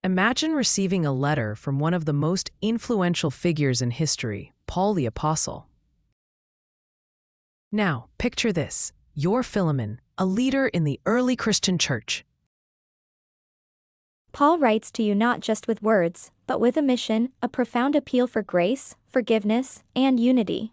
Imagine receiving a letter from one of the most influential figures in history, Paul the Apostle. Now, picture this. You're Philemon, a leader in the early Christian church. Paul writes to you not just with words, but with a mission, a profound appeal for grace, forgiveness, and unity.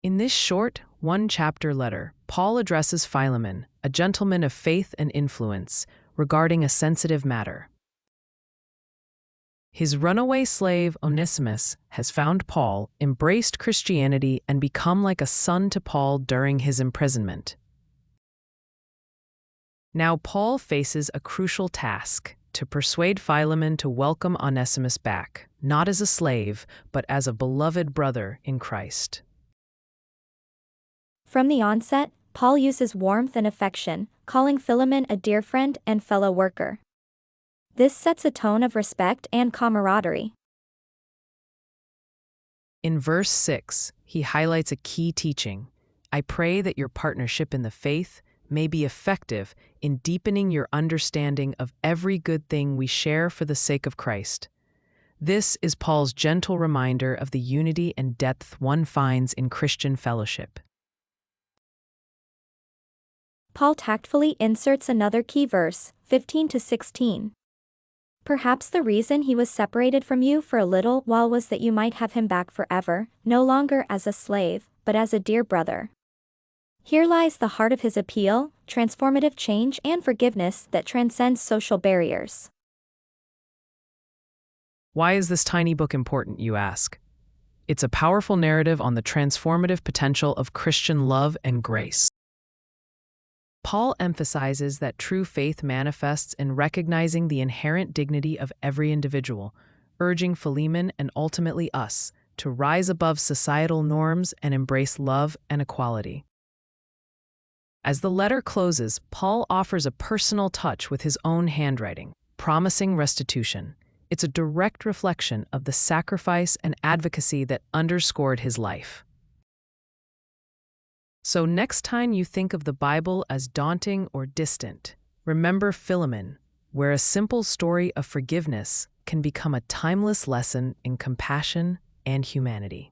In this short, one-chapter letter, Paul addresses Philemon, a gentleman of faith and influence, regarding a sensitive matter. His runaway slave Onesimus has found Paul, embraced Christianity, and become like a son to Paul during his imprisonment. Now Paul faces a crucial task: to persuade Philemon to welcome Onesimus back, not as a slave, but as a beloved brother in Christ. From the onset, Paul uses warmth and affection, calling Philemon a dear friend and fellow worker. This sets a tone of respect and camaraderie. In verse 6, he highlights a key teaching. I pray that your partnership in the faith may be effective in deepening your understanding of every good thing we share for the sake of Christ. This is Paul's gentle reminder of the unity and depth one finds in Christian fellowship. Paul tactfully inserts another key verse, 15-16. Perhaps the reason he was separated from you for a little while was that you might have him back forever, no longer as a slave, but as a dear brother. Here lies the heart of his appeal, transformative change and forgiveness that transcends social barriers. Why is this tiny book important, you ask? It's a powerful narrative on the transformative potential of Christian love and grace. Paul emphasizes that true faith manifests in recognizing the inherent dignity of every individual, urging Philemon and ultimately us to rise above societal norms and embrace love and equality. As the letter closes, Paul offers a personal touch with his own handwriting, promising restitution. It's a direct reflection of the sacrifice and advocacy that underscored his life. So next time you think of the Bible as daunting or distant, remember Philemon, where a simple story of forgiveness can become a timeless lesson in compassion and humanity.